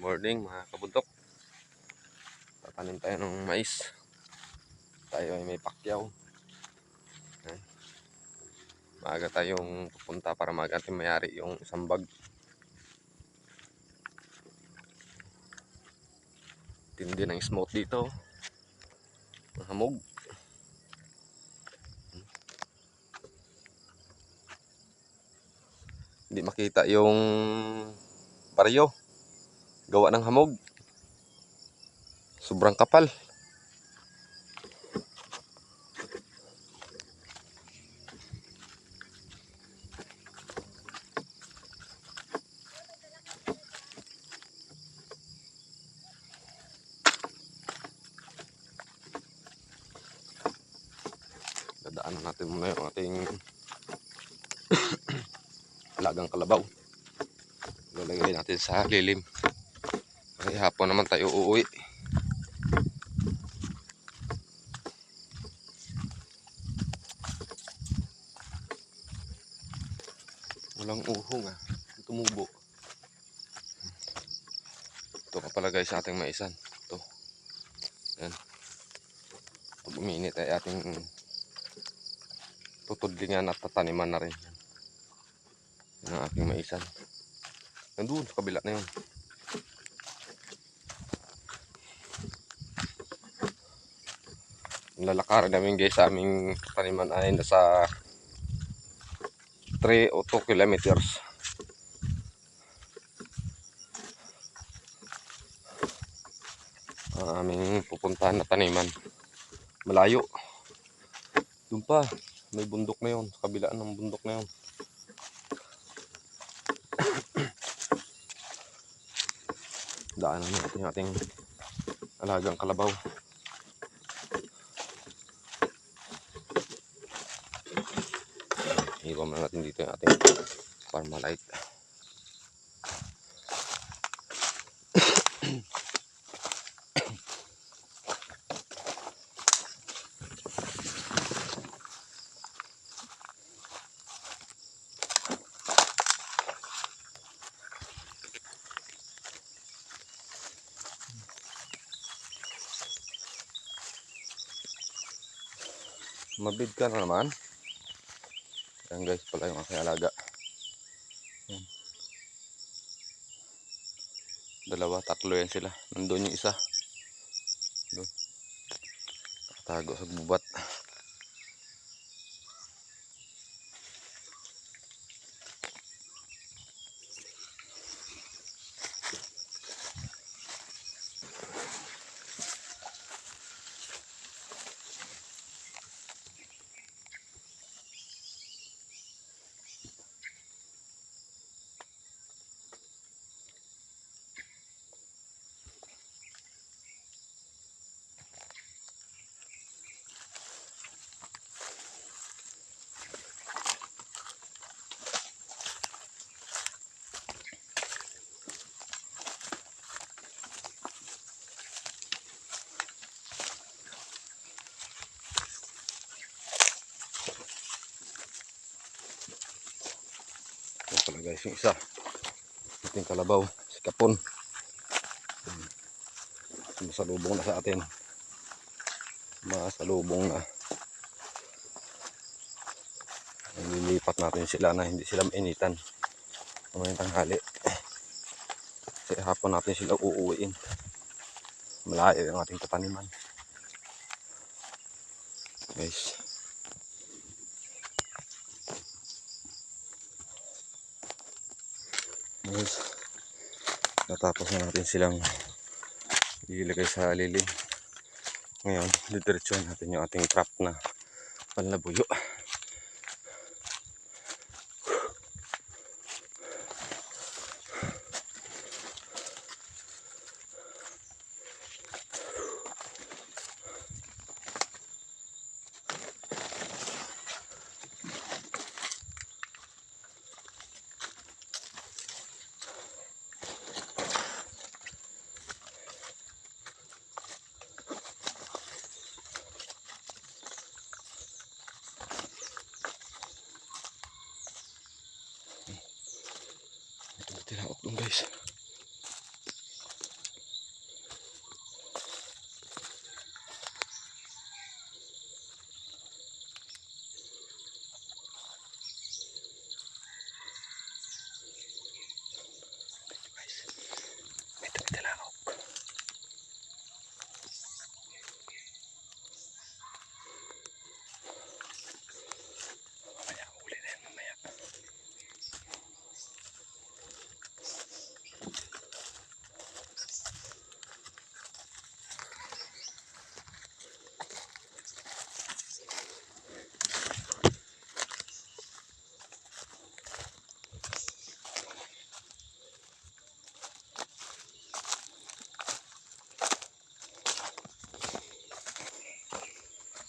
Morning mga kabuntok. Tatanim tayo ng mais. Tayo ay may pakyaw. Maaga tayong pupunta para maaga natin mayari yung isang bag. Tindi ng smoke dito. Mahamog. Hindi makita yung baryo. Gawa ng hamog. Sobrang kapal. Dadaanan natin muna yung ating alagang kalabaw. Lalagay natin sa lilim. Kasi hapon naman tayo uuwi. Walang uhong tumubo. Ito ka pala guys sa ating maisan. Ito. Yan. Pag uminit ay ating tutudlingan at tataniman na rin. Yan ang aking maisan. Nandun sa kabila na yun. Lalakaran namin guys sa aming taniman ay nasa 3 o 2 kilometers. Ang aming pupuntahan na taniman. Malayo. Doon pa. May bundok na yun. Sa kabilaan ng bundok na yun. Daanan natin yung ating alagang kalabaw. Iwan na natin dito yung ating Parmalite. Mabid ka na naman. Yan guys pala yung aking alaga. Yan. 2, 3 yan sila. Nandun yung isa. Doon. Nakatago sa gubat. Yan pala guys yung isa. Ating kalabaw. Si Kapon. Masalubong na sa atin. Masalubong na. Nililipat natin sila na hindi sila mainitan. Mamayang tanghali. Kasi hapon natin sila uuwiin. Malayo yung ating tataniman. Guys. Guys. Natapos na natin silang ilagay sa lilim. Ngayon, didiretsuhan natin yung ating trap na panlabuyo.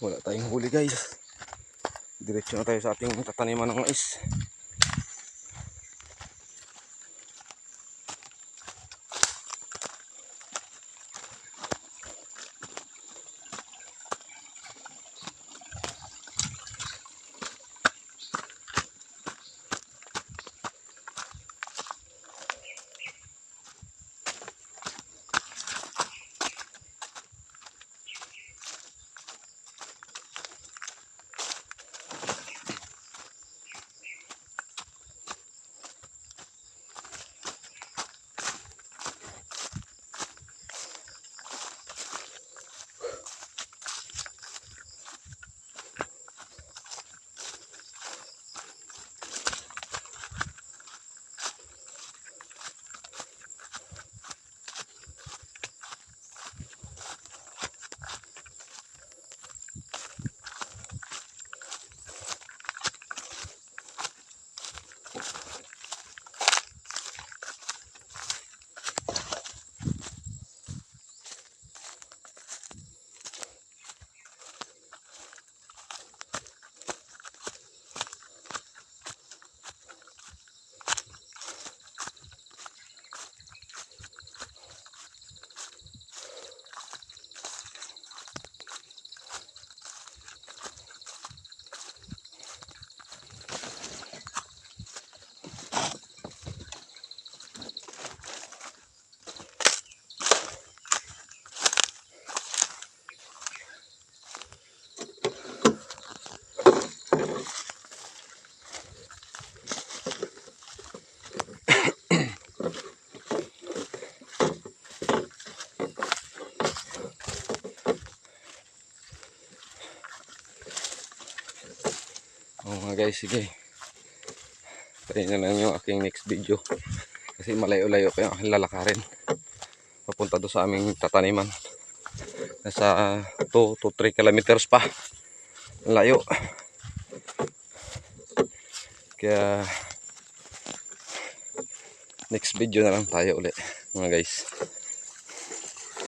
Wala tayong huli guys. Diretso na tayo sa ating tataniman ng mais. Mga guys, sige. Tayo na lang yung aking next video. Kasi malayo-layo pa yung aking lalakarin. Papunta doon sa aming tataniman. Nasa 2 to 3 kilometers pa. Layo. Kaya next video na lang tayo ulit mga guys.